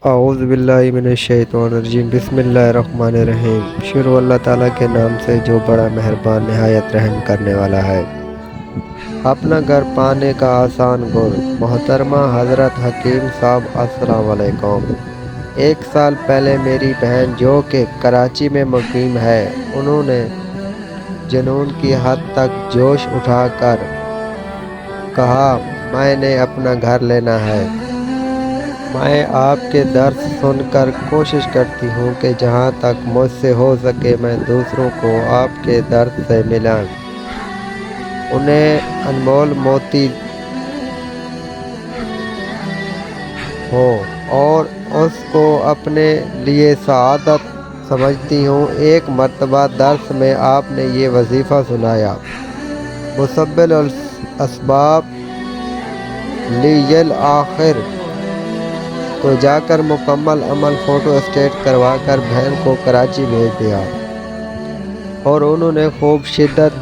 اعوذ باللہ من الشیطان الرجیم بسم اللہ الرحمن الرحیم۔ شروع اللہ تعالیٰ کے نام سے جو بڑا مہربان نہایت رحم کرنے والا ہے۔ اپنا گھر پانے کا آسان گل۔ محترمہ حضرت حکیم صاحب السلام علیکم۔ 1 سال پہلے میری بہن جو کہ کراچی میں مقیم ہے، انہوں نے جنون کی حد تک جوش اٹھا کر کہا میں نے اپنا گھر لینا ہے۔ میں آپ کے درس سن کر کوشش کرتی ہوں کہ جہاں تک مجھ سے ہو سکے میں دوسروں کو آپ کے درس سے ملاؤں، انہیں انمول موتی ہوں اور اس کو اپنے لیے سعادت سمجھتی ہوں۔ ایک مرتبہ درس میں آپ نے یہ وظیفہ سنایا: مسبل الاسباب لیل آخر، تو جا کر مکمل عمل فوٹو اسٹیٹ کروا کر بہن کو کراچی بھیج دیا، اور انہوں نے خوب شدت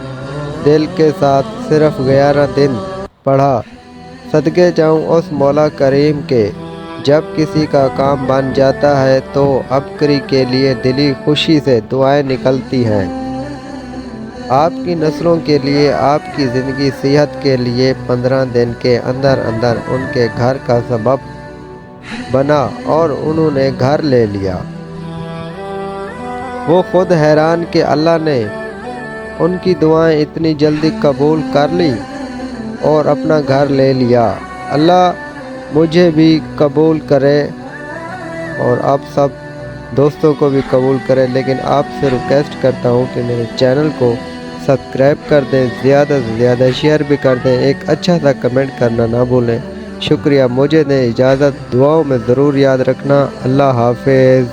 دل کے ساتھ صرف 11 دن پڑھا۔ صدقے جاؤں اس مولا کریم کے، جب کسی کا کام بن جاتا ہے تو عبقری کے لیے دلی خوشی سے دعائیں نکلتی ہیں۔ آپ کی نسلوں کے لیے، آپ کی زندگی صحت کے لیے 15 دن کے اندر اندر ان کے گھر کا سبب بنا اور انہوں نے گھر لے لیا۔ وہ خود حیران کہ اللہ نے ان کی دعائیں اتنی جلدی قبول کر لی اور اپنا گھر لے لیا۔ اللہ مجھے بھی قبول کرے اور آپ سب دوستوں کو بھی قبول کرے، لیکن آپ سے ریکویسٹ کرتا ہوں کہ میرے چینل کو سبسکرائب کر دیں، زیادہ سے زیادہ شیئر بھی کر دیں، ایک اچھا سا کمنٹ کرنا نہ بھولیں۔ شکریہ، مجھے دیں اجازت، دعاؤں میں ضرور یاد رکھنا۔ اللہ حافظ۔